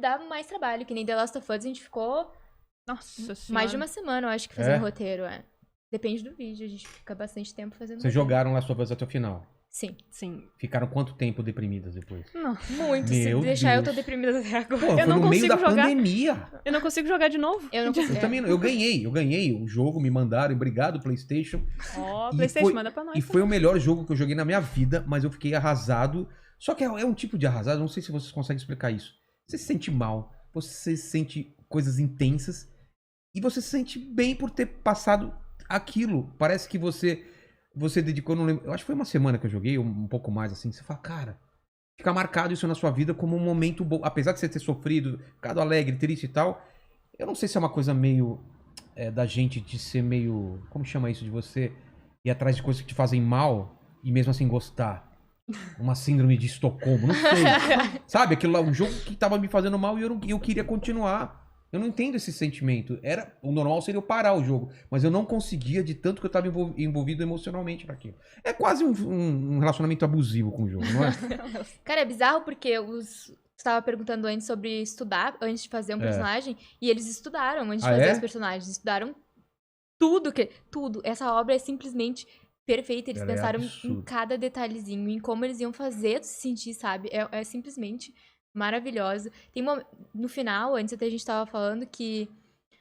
dá mais trabalho, que nem The Last of Us, a gente ficou Nossa senhora. mais de uma semana, eu acho que fazendo roteiro, Depende do vídeo, a gente fica bastante tempo fazendo Vocês roteiro. jogaram Last of Us até o final? Sim. Sim. Ficaram quanto tempo deprimidas depois? Não. Muito, Meu se deixar eu Deus. tô deprimida até agora. Pô, Eu foi não no meio da consigo jogar. pandemia. Eu não consigo jogar de novo. Eu não consigo. Eu também não. Eu ganhei o jogo, me mandaram, obrigado, PlayStation. Ó, E PlayStation, foi- manda pra nós. E foi o melhor jogo que eu joguei na minha vida, mas eu fiquei arrasado. Só que é um tipo de arrasado, não sei se vocês conseguem explicar isso. Você se sente mal, você sente coisas intensas e você se sente bem por ter passado aquilo. Parece que você dedicou, não lembro, eu acho que foi uma semana que eu joguei, um pouco mais assim. Você fala, cara, fica marcado isso na sua vida como um momento bom. Apesar de você ter sofrido, ficado alegre, triste e tal, eu não sei se é uma coisa meio da gente de ser meio, como chama isso, de você ir atrás de coisas que te fazem mal e mesmo assim gostar. Uma síndrome de Estocolmo, não sei. Sabe, aquilo lá, um jogo que tava me fazendo mal e eu queria continuar. Eu não entendo esse sentimento. O normal seria eu parar o jogo, mas eu não conseguia de tanto que eu tava envolvido emocionalmente naquilo. É quase um relacionamento abusivo com o jogo, não é? Cara, é bizarro porque você estava perguntando antes sobre estudar, antes de fazer um personagem, e eles estudaram antes de fazer os personagens. Estudaram tudo. Essa obra é simplesmente perfeita. Eles pensaram em cada detalhezinho, em como eles iam fazer tu se sentir, sabe? É simplesmente maravilhosa. No final, antes até a gente tava falando que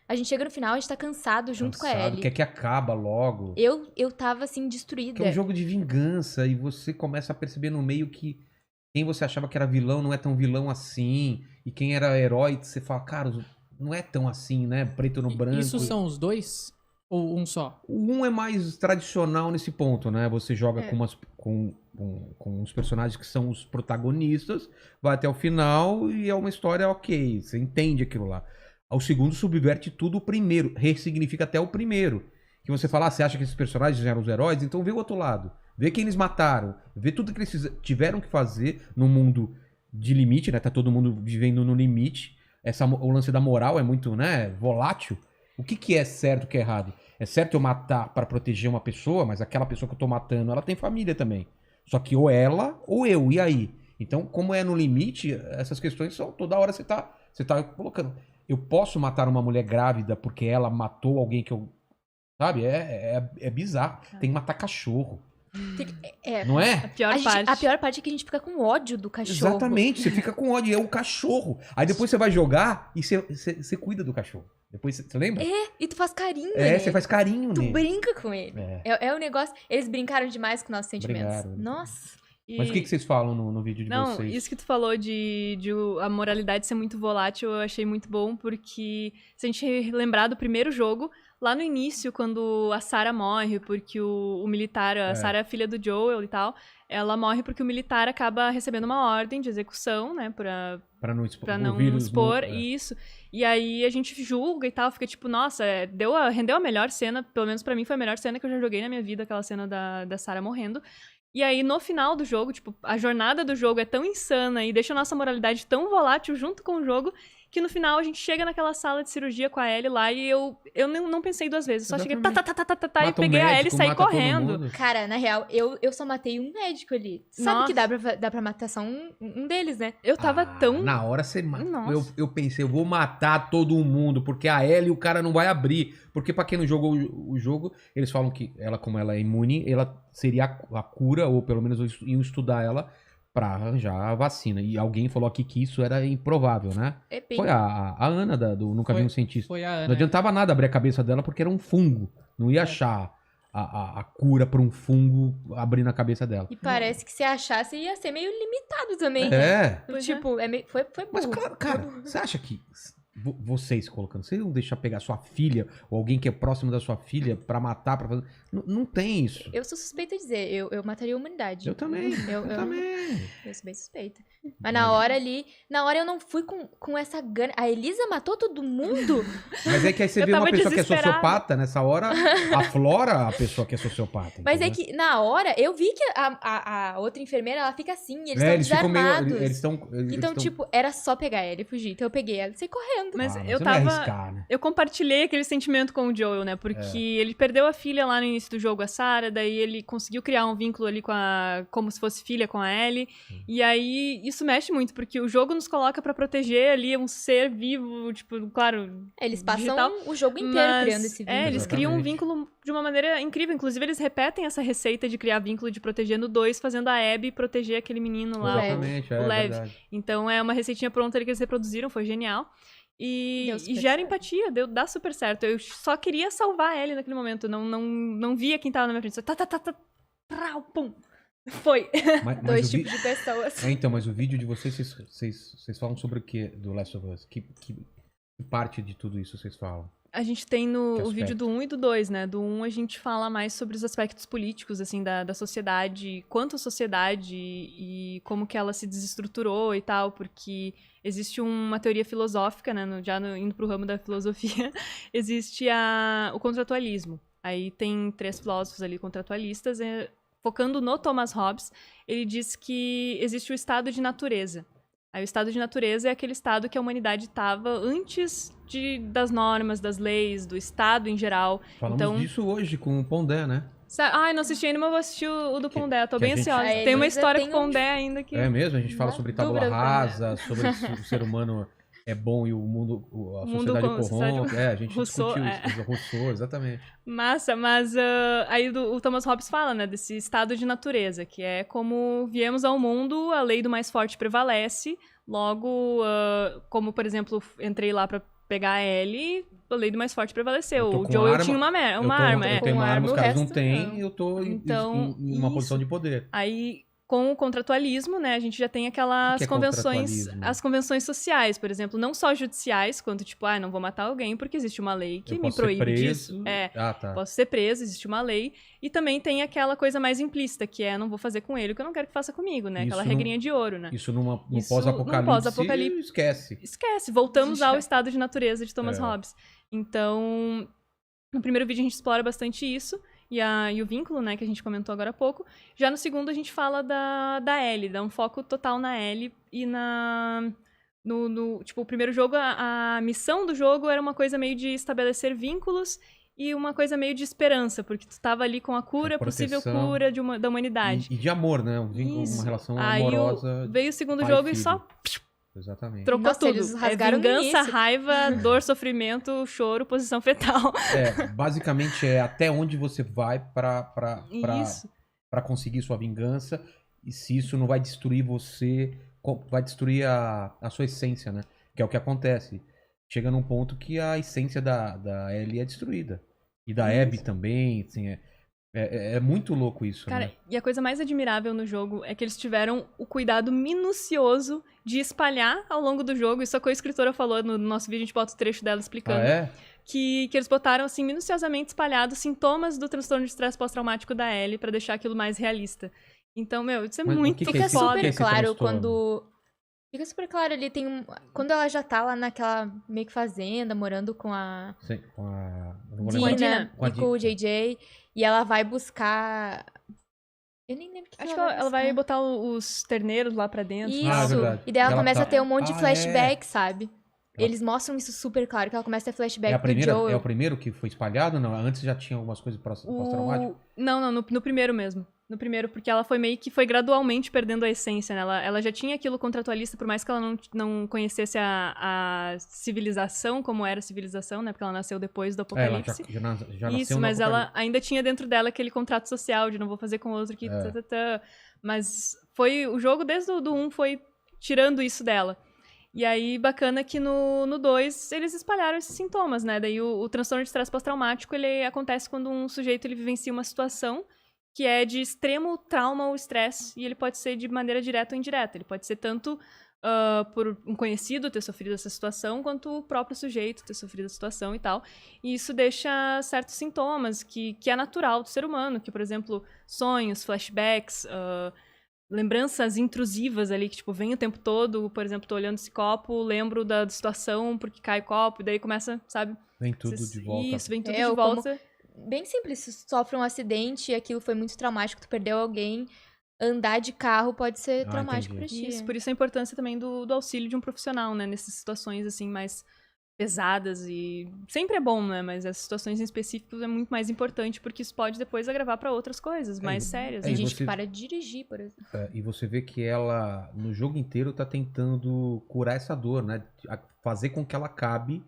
a gente chega no final, a gente tá cansado junto com a Ellie. Quer que acaba logo. Eu tava, assim, destruída. Que é um jogo de vingança e você começa a perceber no meio que quem você achava que era vilão não é tão vilão assim. E quem era herói, você fala, cara, não é tão assim, né? Preto no branco. Isso são os dois? Ou um só? O um é mais tradicional nesse ponto, né? Você joga com os personagens que são os protagonistas, vai até o final e é uma história ok. Você entende aquilo lá. O segundo subverte tudo o primeiro, ressignifica até o primeiro. Que você fala, você acha que esses personagens eram os heróis? Então vê o outro lado. Vê quem eles mataram. Vê tudo que eles tiveram que fazer no mundo de limite, né? Tá todo mundo vivendo no limite. O lance da moral é muito, né, volátil. O que é certo e o que é errado? É certo eu matar pra proteger uma pessoa, mas aquela pessoa que eu tô matando, ela tem família também. Só que ou ela ou eu, e aí? Então, como é no limite, essas questões são toda hora você tá colocando. Eu posso matar uma mulher grávida porque ela matou alguém que eu... Sabe? É bizarro. Tem que matar cachorro. Não é? A pior parte é que a gente fica com ódio do cachorro. Exatamente, você fica com ódio, é um cachorro. Aí depois você vai jogar e você cuida do cachorro. Depois você lembra? E tu faz carinho nele. Você faz carinho nele. Tu brinca com ele. É um negócio... Eles brincaram demais com nossos sentimentos. Brincaram. Nossa. Mas o que vocês falam no vídeo de vocês? Não, isso que tu falou de a moralidade ser muito volátil, eu achei muito bom, porque se a gente lembrar do primeiro jogo, lá no início, quando a Sarah morre, porque o militar, a Sarah é a filha do Joel e tal, ela morre porque o militar acaba recebendo uma ordem de execução, né, pra não expor isso. E aí a gente julga e tal, fica tipo, nossa, rendeu a melhor cena, pelo menos pra mim foi a melhor cena que eu já joguei na minha vida, aquela cena da Sarah morrendo. E aí, no final do jogo, tipo, a jornada do jogo é tão insana e deixa a nossa moralidade tão volátil junto com o jogo, que no final a gente chega naquela sala de cirurgia com a Ellie lá e eu não pensei duas vezes. Eu só cheguei e peguei a Ellie e saí correndo. Cara, na real, eu só matei um médico ali. Sabe que dá pra matar só um deles, né? Eu tava tão... Na hora você mata. Eu pensei, eu vou matar todo mundo, porque a Ellie o cara não vai abrir. Porque pra quem não jogou o jogo, eles falam que ela, como ela é imune, ela seria a cura, ou pelo menos iam estudar ela pra arranjar a vacina. E alguém falou aqui que isso era improvável, né? Foi a Ana do Nunca Vi um Cientista. Foi a Ana. Não adiantava nada abrir a cabeça dela porque era um fungo. Não ia achar a cura pra um fungo abrir na cabeça dela. E parece que se achasse ia ser meio limitado também. Tipo, foi burro. Mas claro, cara, você acha que... Vocês colocando, vocês não deixar pegar sua filha ou alguém que é próximo da sua filha pra matar, pra fazer. Não tem isso. Eu sou suspeita de dizer, eu mataria a humanidade. Eu também. Eu também. Eu sou bem suspeita. Mas na hora eu não fui com essa gana. A Elisa matou todo mundo? Mas é que aí você vê uma pessoa que é sociopata, nessa hora aflora a pessoa que é sociopata. Mas é que na hora eu vi que a outra enfermeira, ela fica assim, eles estão desarmados. Então, tipo, era só pegar ela e fugir. Então eu peguei ela e saí correndo. Mas eu tava... arriscar, né? Eu compartilhei aquele sentimento com o Joel, né? Porque ele perdeu a filha lá no início do jogo, a Sarah, daí ele conseguiu criar um vínculo ali como se fosse filha com a Ellie. E aí, isso mexe muito, porque o jogo nos coloca pra proteger ali um ser vivo, tipo, claro, Eles passam digital, o jogo inteiro criando esse vínculo. eles criam um vínculo de uma maneira incrível. Inclusive, eles repetem essa receita de criar vínculo, de proteger no 2, fazendo a Abby proteger aquele menino lá, o Lev. Então, é uma receitinha pronta ali que eles reproduziram, foi genial. E gera empatia, dá super certo. Eu só queria salvar ele naquele momento. Não via quem tava na minha frente. Só pum. Foi. Mas Dois tipos de pessoas. Então, mas o vídeo de vocês falam sobre o que do Last of Us? Que parte de tudo isso vocês falam? A gente tem o vídeo do 1 e do 2, né? Do 1 a gente fala mais sobre os aspectos políticos, assim, da sociedade, quanto a sociedade e como que ela se desestruturou e tal, porque existe uma teoria filosófica, né? Indo pro ramo da filosofia, existe o contratualismo. Aí tem 3 filósofos ali contratualistas, focando no Thomas Hobbes, ele diz que existe o estado de natureza. Aí o estado de natureza é aquele estado que a humanidade estava antes das normas, das leis, do estado em geral. Falamos disso hoje com o Pondé, né? Ai, não assisti ainda, mas vou assistir o do Pondé. Tô bem ansiosa. Tem uma história com o Pondé ainda que... É mesmo? A gente fala sobre tábula rasa, sobre se o ser humano é bom e a sociedade corrompe. A gente discutiu isso. Rousseau, exatamente. Massa, mas aí o Thomas Hobbes fala, né, desse estado de natureza, que é como viemos ao mundo, a lei do mais forte prevalece, logo, como, por exemplo, entrei lá pra pegar a Ellie, a lei do mais forte prevaleceu. O Joel tinha uma arma. Eu tenho uma arma, os caras não têm, não. E eu tô em uma posição de poder. Aí, com o contratualismo, né, a gente já tem aquelas convenções, as convenções sociais, por exemplo, não só judiciais, quanto tipo, não vou matar alguém porque existe uma lei que me proíbe disso. Posso ser preso, existe uma lei. E também tem aquela coisa mais implícita, que não vou fazer com ele o que eu não quero que faça comigo, né? Aquela regrinha de ouro, né? Isso num pós-apocalipse, esquece. Voltamos ao estado de natureza de Thomas Hobbes. Então, no primeiro vídeo a gente explora bastante isso. E o vínculo, né, que a gente comentou agora há pouco. Já no segundo a gente fala da Ellie, dá um foco total na Ellie e tipo, o primeiro jogo, a missão do jogo era uma coisa meio de estabelecer vínculos e uma coisa meio de esperança, porque tu tava ali com a cura, possível cura da humanidade. E de amor, né? Uma relação amorosa. Aí veio o segundo jogo e só... Exatamente. Trocou tudo. Eles rasgaram vingança, raiva, dor, sofrimento, choro, posição fetal. Basicamente até onde você vai pra conseguir sua vingança. E se isso não vai destruir você, vai destruir a sua essência, né? Que é o que acontece. Chega num ponto que a essência da Ellie é destruída. E da Abby também, assim, é muito louco isso, cara, né? E a coisa mais admirável no jogo é que eles tiveram o cuidado minucioso de espalhar ao longo do jogo. Isso é o que a escritora falou no nosso vídeo, a gente bota o trecho dela explicando. Que eles botaram, assim, minuciosamente espalhados sintomas do transtorno de estresse pós-traumático da Ellie pra deixar aquilo mais realista. Então, isso é muito foda. Fica super claro quando... Fica super claro ali, quando ela já tá lá naquela meio que fazenda, morando com a... Sim, com a Dina e com o JJ, e ela vai buscar... Eu nem lembro o que Acho que ela vai botar os terneiros lá pra dentro. Isso, e daí ela começa a ter um monte de flashback, sabe? Eles mostram isso super claro, que ela começa a ter flashback do Joel. É o primeiro que foi espalhado? Não, antes já tinha algumas coisas pós-traumáticas? Não, no primeiro mesmo. No primeiro, porque ela foi gradualmente perdendo a essência, né? Ela já tinha aquilo contratualista, por mais que ela não conhecesse a civilização, como era a civilização, né? Porque ela nasceu depois do apocalipse. Já nasceu isso, mas ela ainda tinha dentro dela aquele contrato social de não vou fazer com outro que... Mas o jogo desde o 1 foi tirando isso dela. E aí, bacana que no 2 eles espalharam esses sintomas, né? Daí o transtorno de estresse pós-traumático, ele acontece quando um sujeito ele vivencia uma situação que é de extremo trauma ou estresse, e ele pode ser de maneira direta ou indireta. Ele pode ser tanto por um conhecido ter sofrido essa situação, quanto o próprio sujeito ter sofrido a situação e tal. E isso deixa certos sintomas que é natural do ser humano, que, por exemplo, sonhos, flashbacks, lembranças intrusivas ali, que, tipo, vem o tempo todo. Por exemplo, tô olhando esse copo, lembro da situação, porque cai o copo, e daí começa, sabe? Vem tudo de volta. Isso, vem tudo de volta. Bem simples, se sofre um acidente e aquilo foi muito traumático, tu perdeu alguém, andar de carro pode ser traumático pra ti. Isso, por isso a importância também do auxílio de um profissional, né, nessas situações, assim, mais pesadas e sempre é bom, né? Mas as situações em específico é muito mais importante porque isso pode depois agravar pra outras coisas mais sérias. Tem gente você... que para de dirigir, por exemplo. E você vê que ela, no jogo inteiro, tá tentando curar essa dor, né? Fazer com que ela acabe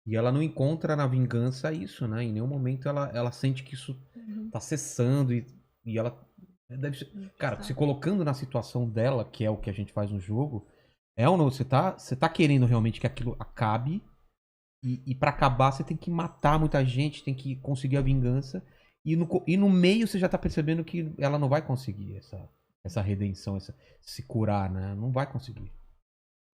e ela não encontra na vingança isso, né? Em nenhum momento ela sente que isso tá cessando e ela deve ser... Cara, se colocando na situação dela, que é o que a gente faz no jogo, ou não, você tá querendo realmente que aquilo acabe. E pra acabar, você tem que matar muita gente, tem que conseguir a vingança. E no meio, você já tá percebendo que ela não vai conseguir essa redenção, se curar, né? Não vai conseguir.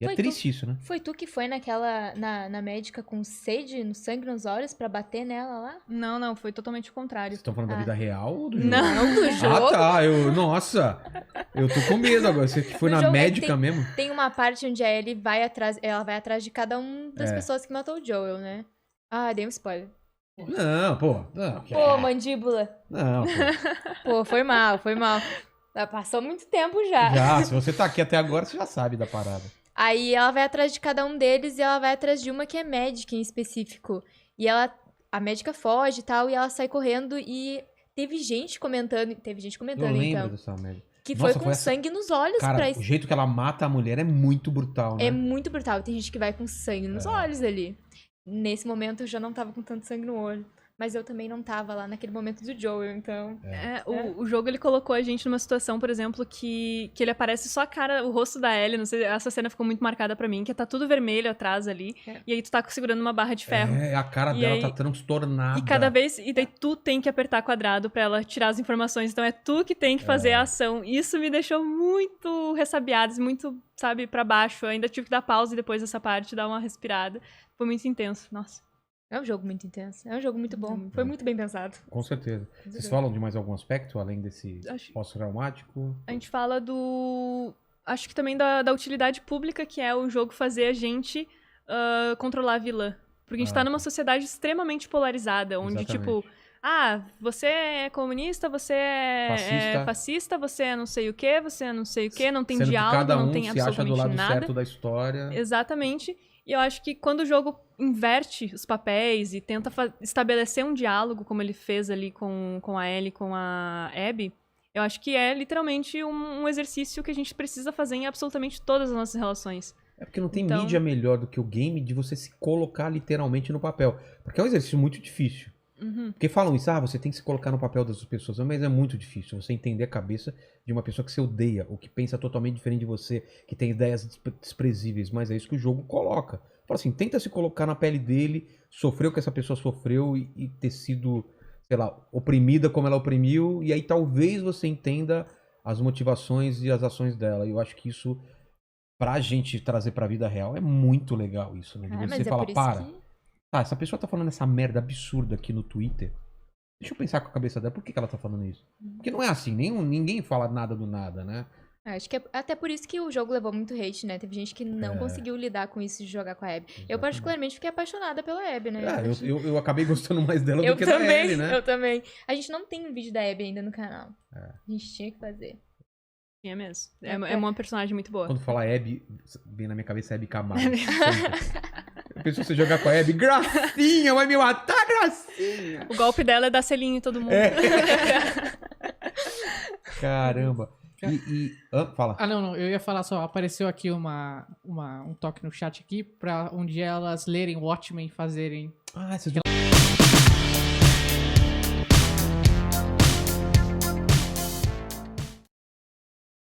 E é triste isso, né? Foi tu que foi na médica com sede, no sangue nos olhos, pra bater nela lá? Não, foi totalmente o contrário. Vocês estão falando da vida real ou do jogo? Não, do jogo. Ah, tá. Nossa, eu tô com medo agora. Você que foi na médica mesmo? Tem uma parte onde ela vai atrás de cada um das pessoas que matou o Joel, né? Ah, dei um spoiler. Não, pô. Não, Pô, mandíbula. Não, pô, foi mal. Passou muito tempo já. Já, se você tá aqui até agora, você já sabe da parada. Aí ela vai atrás de cada um deles e ela vai atrás de uma que é médica em específico. E a médica foge e tal, e ela sai correndo e teve gente comentando Eu lembro dessa médica. Que foi com sangue nos olhos. Cara, o jeito que ela mata a mulher é muito brutal, né? É muito brutal. Tem gente que vai com sangue nos olhos ali. Nesse momento eu já não tava com tanto sangue no olho. Mas eu também não tava lá naquele momento do Joel, então... O jogo, ele colocou a gente numa situação, por exemplo, que ele aparece só a cara, o rosto da Ellie, não sei, essa cena ficou muito marcada pra mim, que tá tudo vermelho atrás ali, e aí tu tá segurando uma barra de ferro. A cara dela tá transtornada. E cada vez, e daí tu tem que apertar quadrado pra ela tirar as informações, então é tu que tem que fazer a ação. Isso me deixou muito ressabiada, muito, sabe, pra baixo. Eu ainda tive que dar pausa depois dessa parte, dar uma respirada. Foi muito intenso, nossa. É um jogo muito intenso. É um jogo muito bom. Foi muito bem pensado. Com certeza. Vocês falam de mais algum aspecto, além desse pós-traumático? A gente fala do... Acho que também da utilidade pública, que é o jogo fazer a gente controlar a vilã. Porque a gente tá numa sociedade extremamente polarizada, onde, tipo... você é comunista, você é fascista, você é não sei o quê, você é não sei o quê, não tem diálogo, não tem absolutamente nada. Se acha do lado certo da história. Exatamente. E eu acho que quando o jogo inverte os papéis e tenta estabelecer um diálogo, como ele fez ali com a Ellie, com a Abby, eu acho que é literalmente um exercício que a gente precisa fazer em absolutamente todas as nossas relações. É porque não tem mídia melhor do que o game de você se colocar literalmente no papel. Porque é um exercício muito difícil. Porque falam isso, você tem que se colocar no papel das pessoas, mas é muito difícil você entender a cabeça de uma pessoa que você odeia, ou que pensa totalmente diferente de você, que tem ideias desprezíveis, mas é isso que o jogo coloca. Fala assim, tenta se colocar na pele dele, sofreu o que essa pessoa sofreu e ter sido, sei lá, oprimida como ela oprimiu, e aí talvez você entenda as motivações e as ações dela. E eu acho que isso, pra gente trazer pra vida real, é muito legal isso, né? De você falar, essa pessoa tá falando essa merda absurda aqui no Twitter. Deixa eu pensar com a cabeça dela, por que ela tá falando isso? Porque não é assim, ninguém fala nada do nada, né? Acho que é até por isso que o jogo levou muito hate, né? Teve gente que não conseguiu lidar com isso de jogar com a Abby. Exatamente. Eu particularmente fiquei apaixonada pela Abby, né? Eu acabei gostando mais dela do que da Ellie, né? Eu também. A gente não tem um vídeo da Abby ainda no canal. A gente tinha que fazer. Tinha mesmo. É uma personagem muito boa. Quando fala Abby, vem na minha cabeça Abby Camargo. Eu penso você jogar com a Abby, gracinha, vai me matar, gracinha. O golpe dela é dar selinho em todo mundo. Caramba. Fala. Não. Eu ia falar só, apareceu aqui um toque no chat aqui pra um dia elas lerem Watchmen e fazerem... Vocês